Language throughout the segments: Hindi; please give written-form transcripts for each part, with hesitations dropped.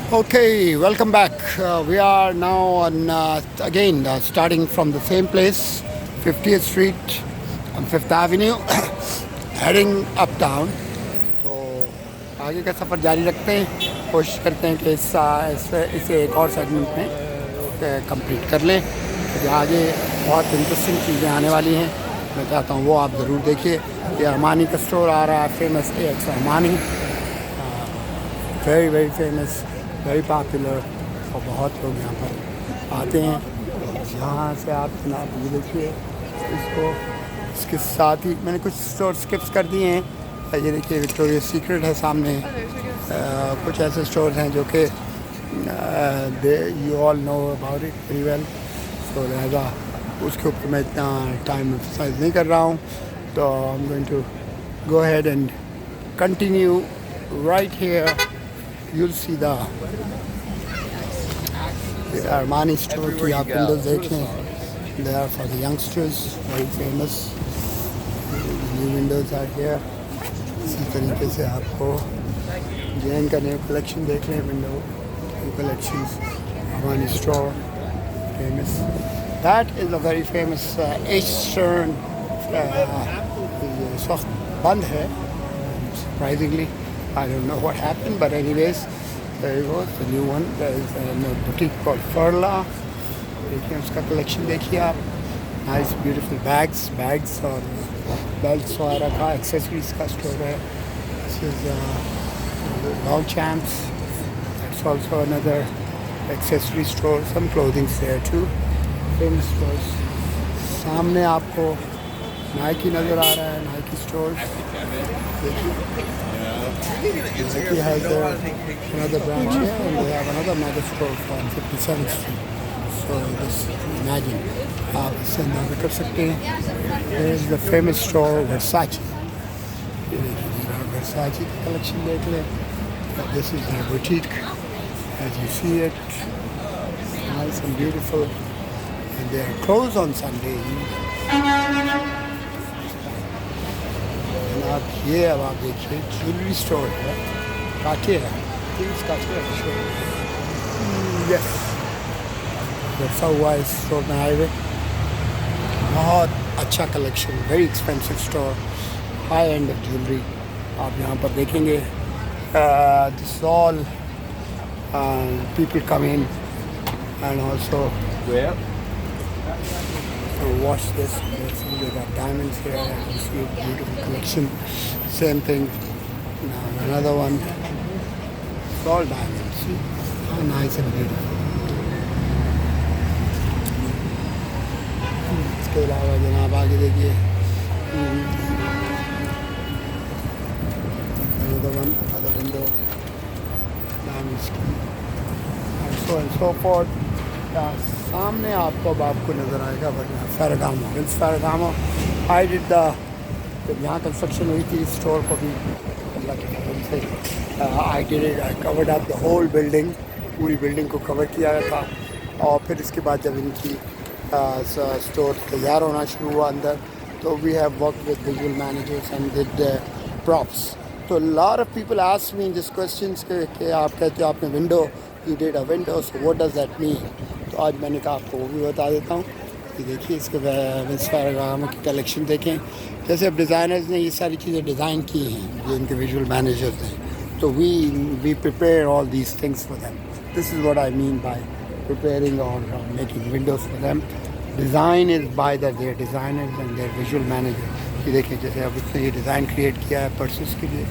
Okay, welcome back. We are now on again starting from the same place, 50th Street on Fifth Avenue, heading uptown. तो आगे का सफ़र जारी रखते हैं, कोशिश करते हैं कि इसे एक और सेगमेंट में कंप्लीट कर लें, क्योंकि आगे बहुत इंटरेस्टिंग चीज़ें आने वाली हैं। मैं चाहता हूँ वो आप ज़रूर देखिए। ये अरमानी का स्टोर आ रहा है, famous x Armani, very very famous, very popular, और बहुत लोग यहाँ पर आते हैं। यहाँ से आप जनाब ये देखिए इसको, इसके साथ ही मैंने कुछ स्टोर स्किप्स कर दिए हैं। ये देखिए विक्टोरिया सीक्रेट है सामने। कुछ ऐसे स्टोर्स हैं जो कि you all know about it very well, तो लिहाजा उसके ऊपर मैं इतना टाइम एक्सरसाइज नहीं कर रहा हूँ। तो I am going to go ahead and continue right here. You'll see the Armani store की आप विंडोज देख लें. They are for the youngsters, very famous. New windows are here. इसी तरीके से आपको जैन का न्यू कलेक्शन देख लें, window new collections, Armani store, famous. That is a very famous Eastern. इस वक्त बंद है, surprisingly. I don't know what happened, but anyways, there you go, the new one. There is a boutique called Furla. देखिए उसका कलेक्शन देखिए आप. Nice beautiful bags और belts वगैरह का, accessories का स्टोर है. This is Longchamps. That's also another accessory store. Some clothing there too. Famous stores. सामने आपको Nike नज़र आ रहा है, Nike stores. देखिए Nike has another branch here, and they have another mega store on 57th Street. So just imagine, आप इससे अंदाज़ा कर सकते हैं. There is the famous store Versace. ये देखिए Versace की कलेक्शन देख लें. This is their boutique, as you see it, nice and beautiful, and they are closed on Sunday. आप ये अब आप देखिए ज्वेलरी स्टोर है, काटे है, यस बैठा हुआ है इस स्टोर में हाईवे. बहुत अच्छा collection, very expensive store, high end of jewellery आप यहाँ पर देखेंगे. This all people come in and also watch this. They got diamonds here. You see a beautiful collection. Same thing. Now another one. It's all diamonds. See how nice and beautiful. इसके अलावा जनाब आगे देखिए. Another one, another window. Diamonds and so forth. सामने आपको नज़र आएगा फेरागामो, हिल्स फेरागामो. आई डिड द, जब यहाँ कंस्ट्रक्शन हुई थी स्टोर को भी अल्लाह के फजल से I did it, I covered up the whole building, पूरी बिल्डिंग को कवर किया था. और फिर इसके बाद जब इनकी स्टोर तैयार होना शुरू हुआ अंदर, तो we have work with visual managers and did props. तो lot of people ask me this questions कि आप कहते हो आपने window, you did a window, so what does that mean. तो आज मैंने कहा आपको वो भी बता देता हूँ कि देखिए इसके इंस्टाग्राम की कलेक्शन देखें. जैसे अब डिज़ाइनर्स ने ये सारी चीज़ें डिज़ाइन की हैं, जो इनके विजुअल मैनेजर्स हैं, तो we prepare all these things for them. This is what I mean by preparing or making windows for them. Design is by their designers and their visual manager. ये देखिए जैसे अब उसने ये डिज़ाइन क्रिएट किया है पर्सेस के लिए,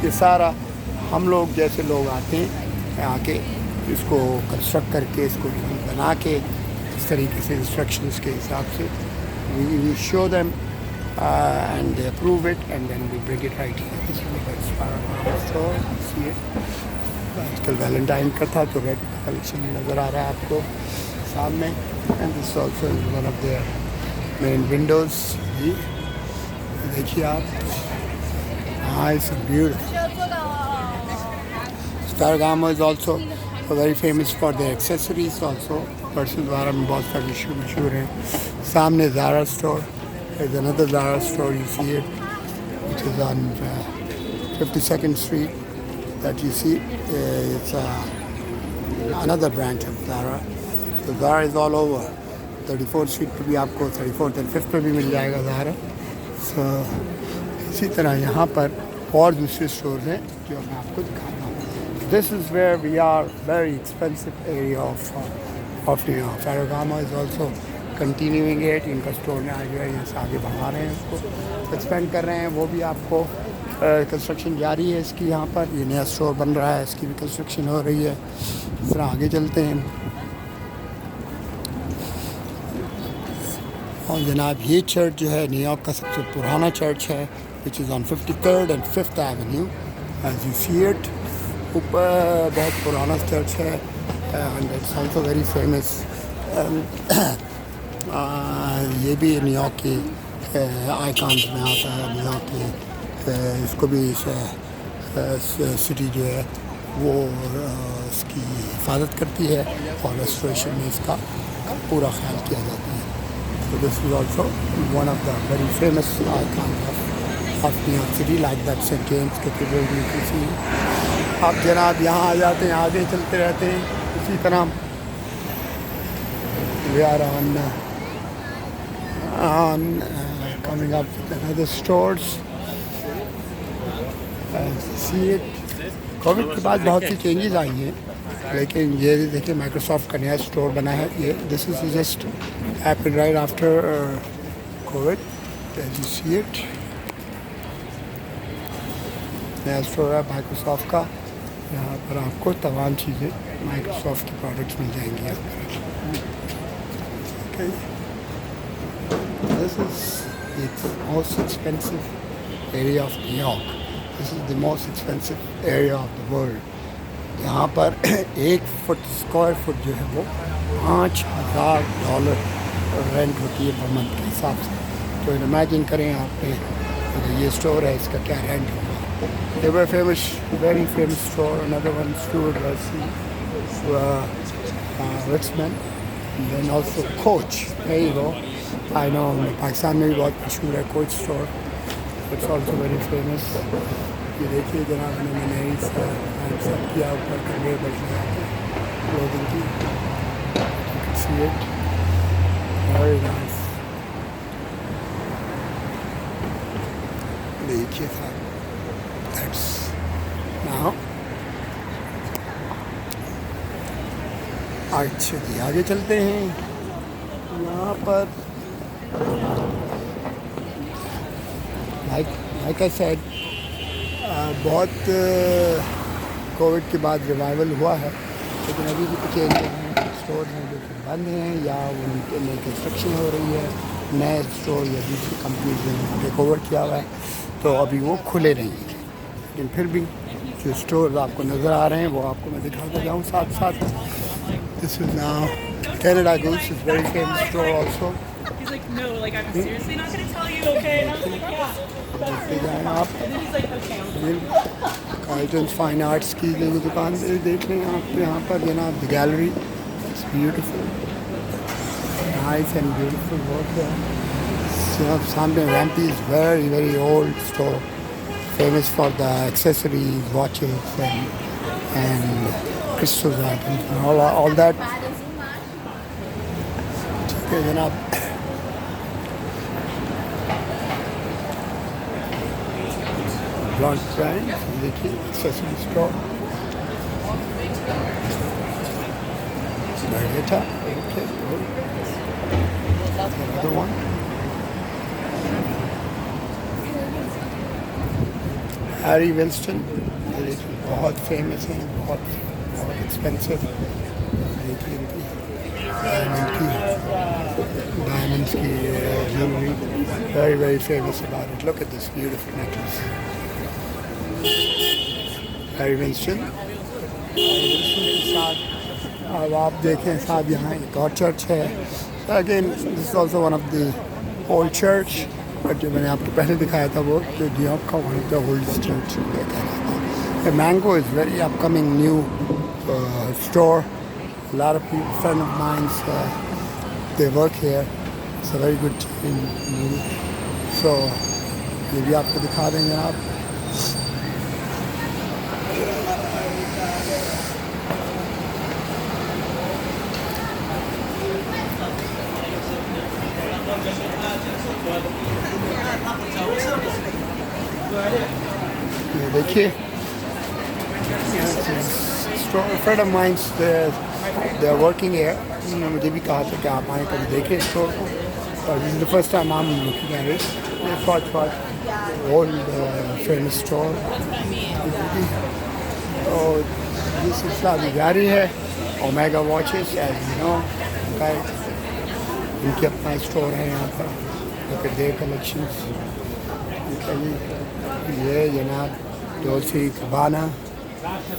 ये सारा हम लोग जैसे लोग आते हैं आके इसको कंस्ट्रक्ट करके, इसको बना के इस तरीके से इंस्ट्रक्शंस के हिसाब से we show them and they approve it and then we bring it right here. आजकल वैलेंटाइन का था तो रेड कलेक्शन नज़र आ रहा है आपको सामने. And this also is one of their main windows. जी देखिए आप, nice and beautiful. Ferragamo is also very famous for their accessories also. Purses वगैरह में बहुत सारे मशहूर हैं. सामने Zara store. There's another Zara store, you see it, which is on 52nd Street that you see. It's another branch of Zara. So Zara is all over. 34th street पे भी आपको 34th and 5th पे भी मिल जाएगा Zara. So इसी तरह यहाँ पर और दूसरे स्टोर हैं जो मैं आपको दिखाता हूँ. This is where we are, very expensive area of New York. Ferragamo is also continuing it. इनका स्टोर में आ गया, यहाँ से आगे बढ़ा रहे हैं उसको, एक्सपेंड कर रहे हैं. वो भी आपको कंस्ट्रक्शन जारी है इसकी. यहाँ पर ये नया स्टोर बन रहा है, इसकी भी कंस्ट्रक्शन हो रही है. इस तरह आगे चलते हैं. और जनाब ये चर्च जो है न्यूयॉर्क का सबसे पुराना चर्च है, which is on 53rd and 5th Avenue. As you see it, ऊपर बहुत पुराना चर्च है and it's also very famous. ये भी न्यूयॉर्क की आइकॉन्स में आता है. न्यूयॉर्क की इसको भी सिटी जो है वो इसकी हिफाजत करती है और रेस्टोरेशन में इसका पूरा ख्याल किया जाता है. So this is also one of the very famous icons of New York City, like that St. James Cathedral you can see. आप जनाब यहाँ आ जाते हैं, आगे चलते रहते हैं. इसी तरह we are on coming up with another stores. See it. Covid के बाद बहुत सी चेंजेस आई हैं, लेकिन ये देखिए माइक्रोसॉफ्ट का नया स्टोर बना है. ये this is just happened right after Covid. As you see it, नया स्टोर है माइक्रोसॉफ्ट का. यहाँ पर आपको तमाम चीज़ें माइक्रोसॉफ्ट की प्रोडक्ट्स मिल जाएंगी यहाँ पर. This is the most expensive area of New York. This is the most expensive area of the world. यहाँ पर 1 फुट स्क्वायर फुट जो है वो $5,000 रेंट होती है पर मंथ के हिसाब से. तो इमेजिन करें आपने अगर ये स्टोर है इसका क्या रेंट होगा. They were famous, very famous store. Another one Stewart Rossi, Richmond, and then also Coach. There you go. I know Pakistan में भी बहुत मशहूर है Coach store. It's also very famous. ये देखिए जनाब मैंने सब किया ऊपर कन्वेयर बेल्ट लगा के क्लोथिंग की. You can see it. Very nice. देखिए साहब. That's now. अच्छा जी आगे चलते हैं. यहाँ पर like I said, बहुत कोविड के बाद रिवाइवल हुआ है, लेकिन अभी भी कुछ एरिया हैं स्टोर हैं जो कि बंद हैं या उनके नई कंस्ट्रक्शन हो रही है. नए स्टोर या दूसरी कंपनी ने टेक ओवर किया हुआ है, तो अभी वो खुले नहीं हैं. लेकिन फिर भी जो स्टोर आपको नज़र आ रहे हैं वो आपको मैं दिखाता जाऊँ साथ साथ. This is now Canada goose is very famous store also. He's like, no, like, I'm seriously not going to tell you, okay? And I was like, yeah. देखते जाएँ आप. And then he's like, okay. Cottons fine arts की जो दुकान देख रहे हैं आप यहाँ पर जनाब. The gallery it's beautiful, nice and beautiful work है. जनाब सामने Rampy is very very old store, famous for the accessories, watches and crystal items and all that. ठीक है जनाब. ब्लॉन्ड ब्रांड देखिए एक्सेसरी स्टोर बैठा. Another one. हैरी विल्सन बहुत फेमस हैं, बहुत एक्सपेंसिव. डायमंड्स की jewellery, very very famous about it. Look at this beautiful necklace. Harry Wilson के साथ अब आप देखें साहब यहाँ एक और चर्च है. Again this is also one of the old church, but जो मैंने आपको पहले दिखाया था वो जो न्यूयॉर्क का one of the oldest church कहलाता है. Mango is very upcoming new store. Lot of friend of mines they work here. It's a very good chain. So ये भी आपको दिखा देंगे आप. ये देखिए, friend of mines they are working here. उन्होंने मुझे भी कहा था कि आप आए कभी देखें स्टोर को। This is the first time I am looking at it. Old famous store. तो ये सिलसिला अभी जारी है। Omega watches, as you know, इनके अपना स्टोर है यहाँ पर। लोग दे कलेक्शंस। ये जनाब डोल्सी गबाना,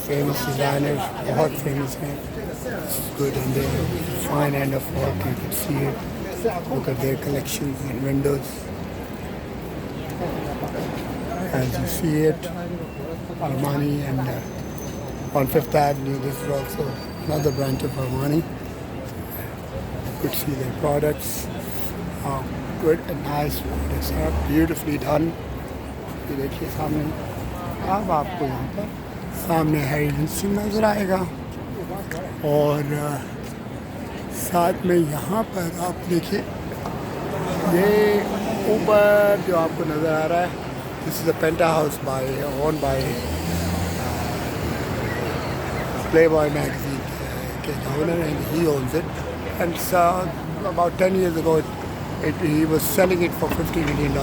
फेमस डिज़ाइनर, बहुत फेमस हैं। Good and fine end of work, you can see it. Look at their collections and windows. As you see it, Armani and on Fifth Avenue, this is also another branch of Armani. You could see their products. Good and nice products are beautifully done. ये देखिए सामने, अब आपको यहाँ पर सामने हेरिटेज नज़र आएगा। और साथ में यहाँ पर आप देखिए, ये ऊपर जो आपको नज़र आ रहा है, this is a penthouse owned by Playboy magazine के owner, and he owns it. And about 10 years ago he was selling it for $50 million,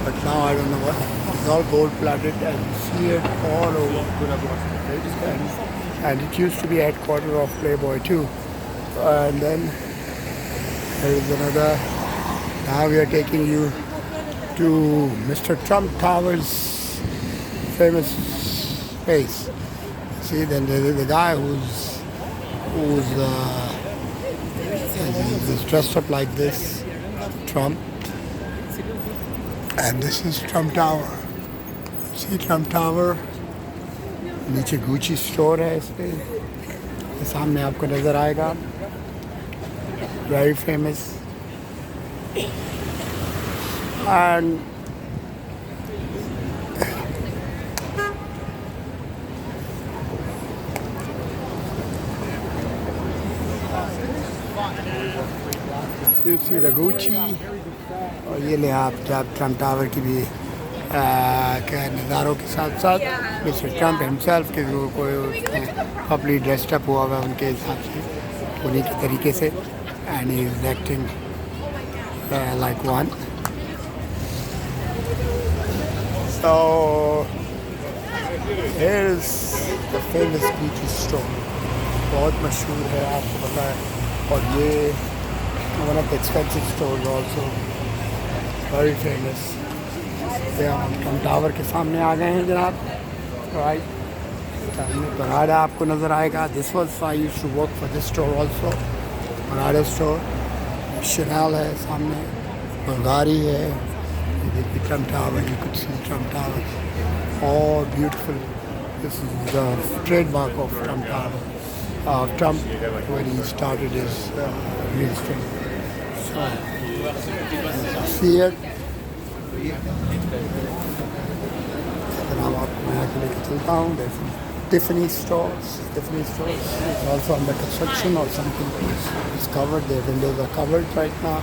but now I don't know what. It's all gold plated, and you see it all over. And it used to be headquarters of Playboy too. And then there is another. Now we are taking you to Mr. Trump Tower's famous place. See, then there is a guy who's dressed up like this, Trump, and this is Trump Tower. See Trump Tower. नीचे गुची स्टोर है इस पे, सामने आपको नज़र आएगा। Very famous. And you see the Gucci. और ये ले आप ट्रम्प टावर की भी क्या नज़ारों के साथ साथ मिस्टर ट्रम्प हिमसेल्फ के जो कोई अपनी ड्रेस्ड अप हुआ हुआ उनके हिसाब से, उन्हीं के तरीके से। And he is acting like one. So here is the famous Gucci store, बहुत मशहूर है, आपको पता है। और ये one of the expensive store also, very famous. हम टावर के सामने आ गए हैं जनाब। राइट, बराडा आपको नज़र आएगा। This was I used to work for this store also, Prada store. Chanel है सामने, बुल्गारी है। Trump Tower, you could see Trump Tower, और beautiful. This is the trademark of Trump Tower, Trump when he started his real estate. So, see it. अब आपको मैं आके लेके चलता हूँ। Tiffany stores is also under construction, or something is covered. Their windows are covered right now.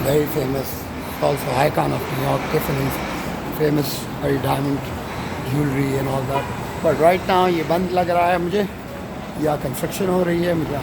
Very famous, also icon of New York. Tiffany's famous, very diamond jewelry and all that. But right now ये बंद लग रहा है मुझे, या कंस्ट्रक्शन हो रही है, मुझे